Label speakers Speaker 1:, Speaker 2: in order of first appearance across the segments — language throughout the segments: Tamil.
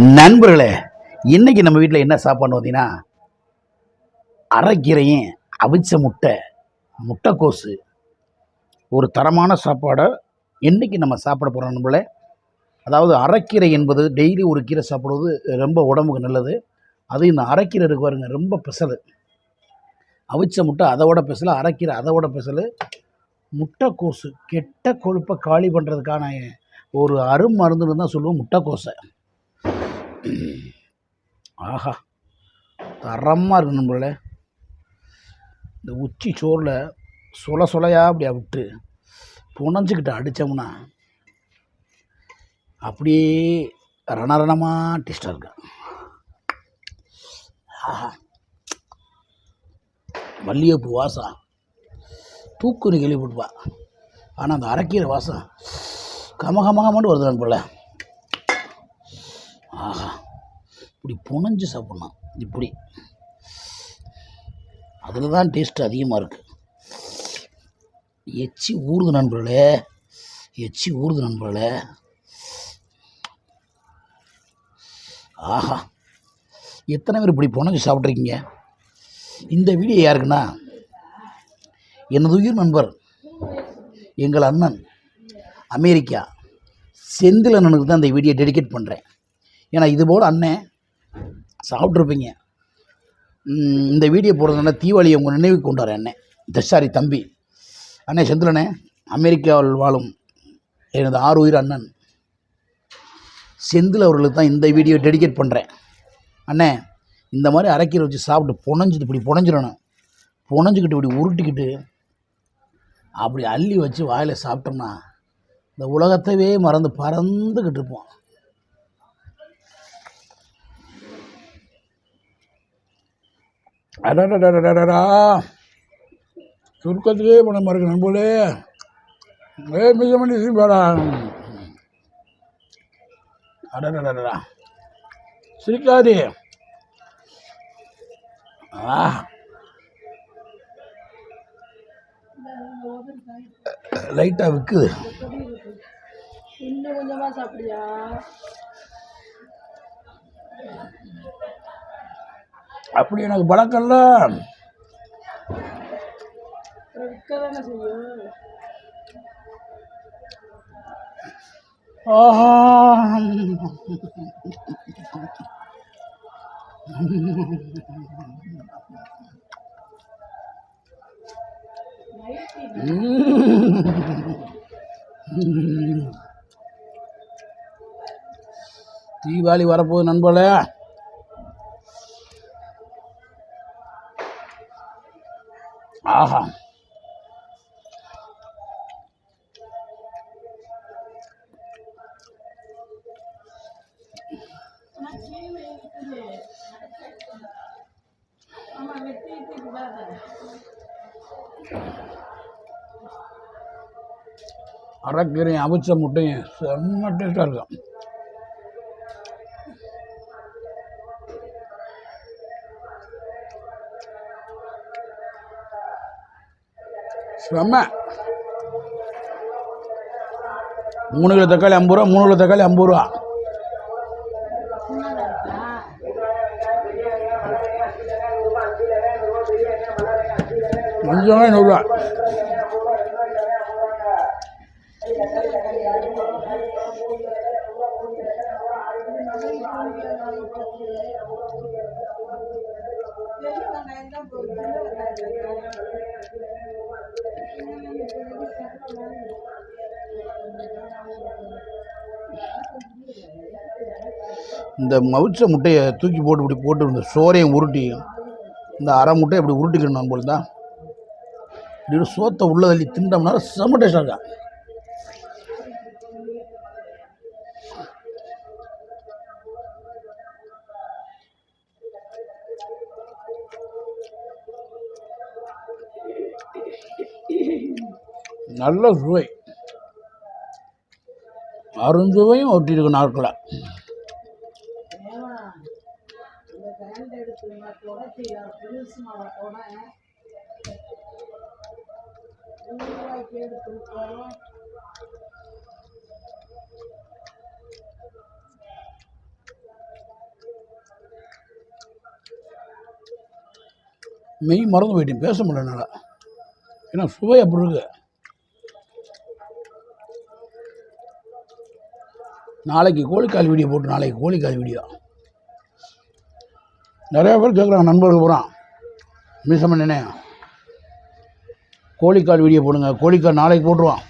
Speaker 1: நண்பர்களே, இன்னைக்கு நம்ம வீட்டில் என்ன சாப்பாடு பார்த்தீங்கன்னா, அரைக்கீரையும் அவிச்ச முட்டை, முட்டைக்கோசு, ஒரு தரமான சாப்பாடை இன்னைக்கு நம்ம சாப்பிட போகிறோம் நண்பர்களே. அதாவது அரைக்கீரை என்பது டெய்லி ஒரு கீரை சாப்பிடுவது ரொம்ப உடம்புக்கு நல்லது. அது இந்த அரைக்கீரை இருக்கு பாருங்க, ரொம்ப பெசல். அவிச்ச முட்டை அதோட பெசல், அரைக்கீரை அதோட பெசல். முட்டைக்கோசு கெட்ட கொழுப்பை காலி பண்ணுறதுக்கான ஒரு அருமருந்துன்னு தான் சொல்லுவோம் முட்டைக்கோசை. ஆஹா, தரமாக இருக்கு நண்பர்களே. இந்த உச்சி சோறில் சொல சொலையாக அப்படியே விட்டு புனஞ்சிக்கிட்டு அடித்தோம்னா அப்படியே ரணரணமாக டேஸ்டாக இருக்கு. ஆஹா, மல்லிகைப்பூ வாசம் தூக்குன்னு கேள்விப்பட்டுப்பா. ஆனால் அந்த அரைக்கீரை வாசம் கமகமகமான்னு வருது நண்பர்களே. ஆஹா, இப்படி புனஞ்சு சாப்பிட்ணும், இப்படி அதில் தான் டேஸ்ட் அதிகமாக இருக்குது. எச்சி ஊறுது நண்பர்களே, எச்சி ஊறுது நண்பர்களே. ஆஹா, எத்தனை பேர் இப்படி புனஞ்சு சாப்பிட்ருக்கீங்க? இந்த வீடியோ யாருக்குன்னா, எனது உயிர் நண்பர் எங்கள் அண்ணன் அமெரிக்கா செந்தில் அண்ணனுக்கு தான் இந்த வீடியோ டெடிகேட் பண்ணுறேன். ஏன்னா இதுபோல் அண்ணன் சாப்பிட்ருப்பீங்க. இந்த வீடியோ போடுறதுனால தீபாவளியை உங்கள் நினைவுக்கு கொண்டாரு அண்ணன் தஷாரி தம்பி. அண்ணன் செந்திலண்ணே, அமெரிக்காவில் வாழும் எனது ஆறு உயிர் அண்ணன் செந்தில் அவர்களுக்கு தான் இந்த வீடியோ டெடிகேட் பண்ணுறேன். அண்ணே, இந்த மாதிரி அரைக்கீரை வச்சு சாப்பிட்டு புனஞ்சிட்டு இப்படி புனஞ்சிடணும். புனஞ்சிக்கிட்டு இப்படி உருட்டிக்கிட்டு அப்படி அள்ளி வச்சு வாயில் சாப்பிட்டோம்னா இந்த உலகத்தவே மறந்து பறந்துக்கிட்டு இருப்போம். அடடடடடா, சுருக்கத்திலே பணமாக இருக்கு நண்பர்களே. மிக பண்ணி சிரிப்பாடா. அடடடடா, சிரிக்காதே. லைட்டாக விற்குது.
Speaker 2: இன்னும் கொஞ்சமாக சாப்பிடியா?
Speaker 1: அப்படி எனக்கு பழக்கம்ல.
Speaker 2: விற்கதானே செய்யும்.
Speaker 1: ஆஹா, தீபாவளி வரப்போகுது நண்பர்களே. ஆஹா, அரைக்கீரையும் அவிச்ச முட்டையும் செம்ம டேஸ்டாக இருக்கும். செம்ம. 3 கிலோ தக்காளி 50 ரூபா, 3 கிலோ தக்காளி 50 ரூபா. கொஞ்சமே 100 ரூபா. இந்த மவிச்ச முட்டையை தூக்கி போட்டு இப்படி போட்டு இந்த சோறையும் உருட்டி இந்த அரை முட்டையை இப்படி உருட்டிக்கணும் போல தான். இப்படி சோத்தை உள்ள தள்ளி திண்டோம்னா செம்ம டேஸ்டாக இருக்கா. நல்ல சுவை, அருஞ்சுவையும் ஒட்டிருக்கு நாட்களை. மெய் மறந்து போயிட்டேன், பேச முடியல என்னால். ஏன்னா சுவை அப்படி இருக்கு. நாளைக்கு கோழிக்கால் வீடியோ போட்டு, நாளைக்கு கோழிக்கால் வீடியோ நிறையா பேர் கேட்குறாங்க, நண்பர்கள் பூரா மீசமண்ணே கோழிக்கால் வீடியோ போடுங்க, கோழிக்கால் நாளைக்கு போட்டுருவான்.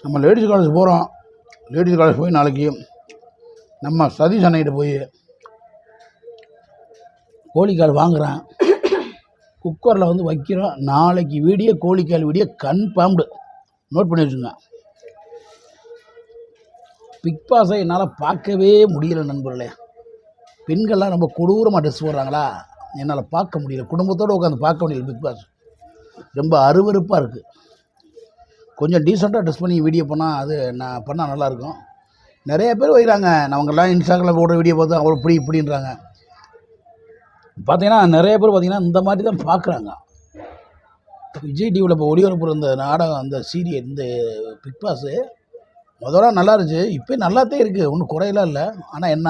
Speaker 1: நம்ம லேடிஸ் காலேஜ் போகிறோம். லேடிஸ் காலேஜ் போய் நாளைக்கு நம்ம சதீஷ் அண்ணிகிட்ட போய் கோழிக்கால் வாங்குகிறேன், குக்கரில் வந்து வைக்கிறோம். நாளைக்கு வீடியோ கோழிக்கால் வீடியோ கன்ஃபார்ம்டு, நோட் பண்ணி வச்சுங்க. பிக் பாஸை என்னால் பார்க்கவே முடியல நண்பர்களே. பெண்கள்லாம் ரொம்ப கொடூரமாக ட்ரெஸ் போடுறாங்களா, என்னால் பார்க்க முடியல. குடும்பத்தோடு உட்காந்து பார்க்க முடியல. பிக் பாஸ் ரொம்ப அருவருப்பாக இருக்குது. கொஞ்சம் டீசெண்டாக ட்ரெஸ் பண்ணி வீடியோ பண்ணால் அது நான் பண்ணால் நல்லாயிருக்கும். நிறைய பேர் வைக்கிறாங்க, அவங்கெல்லாம் இன்ஸ்டாகிராமில் போடுற வீடியோ பார்த்து அவ்வளோ இப்படின்றாங்க. பார்த்தீங்கன்னா நிறைய பேர் பார்த்திங்கன்னா இந்த மாதிரி தான் பார்க்குறாங்க. விஜய் டிவியில் இப்போ ஒளிபரப்புற இந்த நாடகம், அந்த சீரியல், இந்த பிக் பாஸு முதல்ல நல்லா இருந்துச்சு, இப்போ நல்லாத்தான் இருக்குது, ஒன்றும் குறையெல்லாம் இல்லை. ஆனால் என்ன,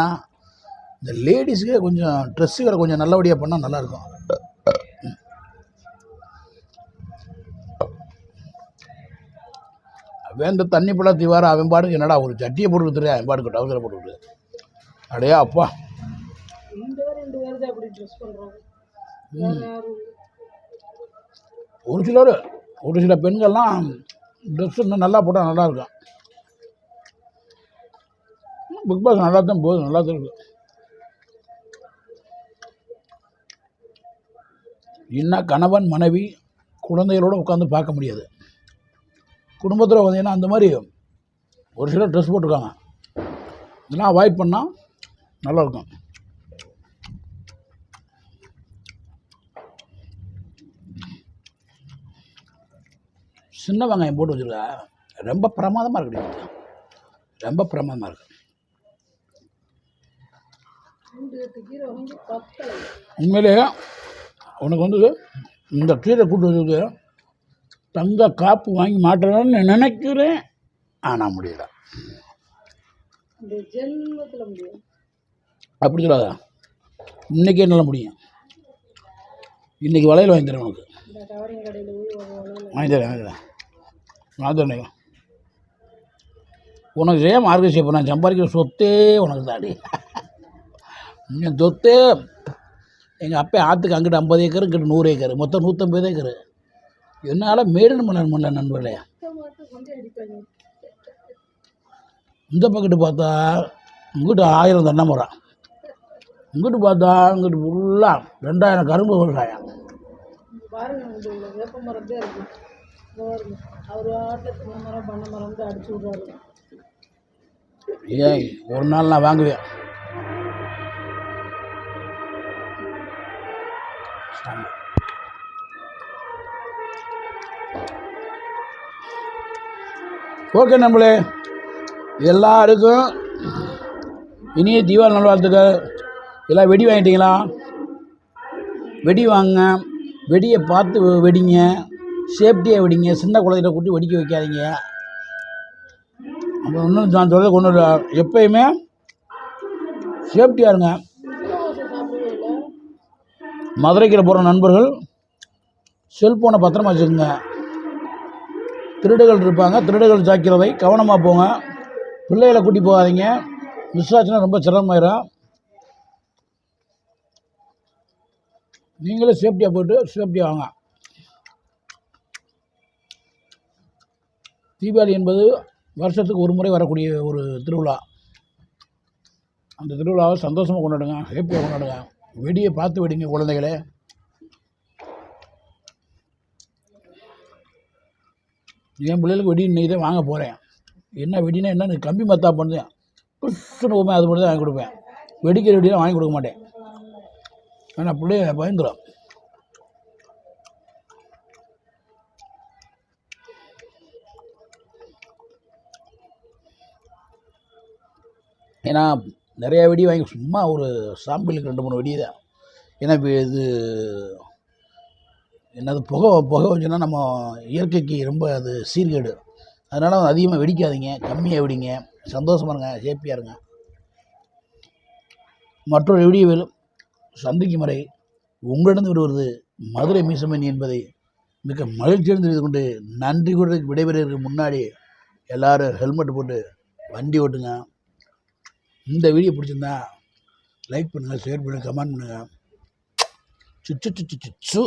Speaker 1: இந்த லேடிஸுக்கு கொஞ்சம் ட்ரெஸ்ஸுகளை கொஞ்சம் நல்லபடியாக பண்ணால் நல்லாயிருக்கும். அவன் இந்த தண்ணி பழம் தீவார அவன் பாட்டுக்கு என்னடா ஒரு சட்டியை போட்டு கொடுத்துரு, அவன் பாட்டுக்கு டவுசரை போட்டு விட்டு அடையா அப்பா. ஒரு சில பெண்கள்லாம் ட்ரெஸ் இன்னும் நல்லா போட்டால் நல்லாயிருக்கும். பிக் பாஸ் நல்லா தான் போகுது, நல்லா தான் இருக்குது. இன்னும் கணவன் மனைவி குழந்தைகளோடு உட்காந்து பார்க்க முடியாது. குடும்பத்தில் பார்த்தீங்கன்னா அந்த மாதிரி ஒரு சிலர் ட்ரெஸ் போட்டிருக்காங்க, இதெல்லாம் அவாய்ட் பண்ணால் நல்லாயிருக்கும். சின்ன வெங்காயம் போட்டு வச்சுருக்கா, ரொம்ப பிரமாதமாக இருக்குது, ரொம்ப பிரமாதமாக இருக்குது. உண்மையிலே உனக்கு வந்து இந்த கீரை கூட்டு வச்சுருக்கு தங்க காப்பு வாங்கி மாட்டணும்னு நினைக்கிறேன், ஆனால் முடியல. அப்படி சொல்லாத, இன்றைக்கே நல்லா முடியும். இன்றைக்கி வளையல் வாங்கி தரேன் உனக்கு, வாங்கி தரேன் உனக்கு செய்ய மார்க்கெட் இப்போ நான் சம்பாதிக்கிற சொத்தே உனக்கு தாடி. என் சொத்து எங்கள் அப்பா ஆற்றுக்கு அங்கிட்டு 50 ஏக்கர், இங்கிட்டு 100 ஏக்கர், மொத்தம் 150 ஏக்கர். என்னால் மேடன் பண்ண முடியல நண்பர்களே. இந்த பக்கெட்டு பார்த்தா இங்கிட்டு 1000 தென்னை மரம், இங்கிட்டு பார்த்தா இங்கிட்டு ஃபுல்லாக 2000 கரும்பு விவசாயம். ஏன் ஒரு நாள் நான் வாங்குவேன். ஓகே நம்மளே, எல்லாருக்கும் இனிய தீபாவளி நல்வாழ்த்துக்கள். எல்லாம் வெடி வாங்கிட்டீங்களா? வெடி வாங்க, வெடியை பார்த்து வெடிங்க, சேஃப்டியாக வெடிங்க, சின்ன குழந்தைகிட்ட கூட்டி வெடிக்க வைக்காதீங்க. அப்புறம் இன்னும் நான் சொல்கிறது கொண்டு வர, எப்பயுமே சேஃப்டியாக இருங்க. மதுரைக்கு போகிற நண்பர்கள் செல்ஃபோனை பத்திரமா வச்சுக்கோங்க. திருடுகள் இருப்பாங்க, திருடுகள் ஜாக்கிரதை, கவனமாக போங்க. பிள்ளைகளை கூட்டி போகாதீங்க, மிஸ் ஆச்சுன்னா ரொம்ப சிரமமாயிரும். நீங்களே சேஃப்டியாக போய்ட்டு சேஃப்டியாக வாங்க. தீபாவளி என்பது வருஷத்துக்கு ஒரு முறை வரக்கூடிய ஒரு திருவிழா. அந்த திருவிழாவை சந்தோஷமாக கொண்டாடுங்க, ஹேப்பியாக கொண்டாடுங்க. வெடியை பார்த்து வெடிங்க குழந்தைகளே. என் பிள்ளைகளுக்கு வெடி இன்னைக்கு தான் வாங்க போகிறேன். என்ன வெடினா என்ன, கம்பி மத்தா பண்ணுறேன், புஷ்ஷுன்னு போவேன், அது மட்டும் தான் வாங்கி கொடுப்பேன். வெடிக்கிற வெடிலாம் வாங்கி கொடுக்க மாட்டேன், ஆனால் பிள்ளைய பயந்துடும். ஏன்னா நிறையா வெடி வாங்கி சும்மா ஒரு சாம்பிளுக்கு 2-3 வெடி தான். ஏன்னா இது என்னது புகை வந்துச்சுன்னா நம்ம இயற்கைக்கு ரொம்ப அது சீர்கேடு. அதனால் அதிகமாக வெடிக்காதீங்க, கம்மியாக வெடிங்க, சந்தோஷமாக இருங்க, ஹேப்பியாக இருங்க. மற்றொரு வீடியோவில் சந்திக்கும் வரை உங்களிடம் வருவது மதுரை மீசமணி என்பதை மிக மகிழ்ச்சியுடன் தெரிந்து கொண்டு நன்றி கூட விடைபெறுவதற்கு முன்னாடி எல்லோரும் ஹெல்மெட் போட்டு வண்டி ஓட்டுங்க. இந்த வீடியோ பிடிச்சிருந்தா லைக் பண்ணுங்கள், ஷேர் பண்ணுங்கள், கமெண்ட் பண்ணுங்கள். சுச்சு சுச்சு சுச்சு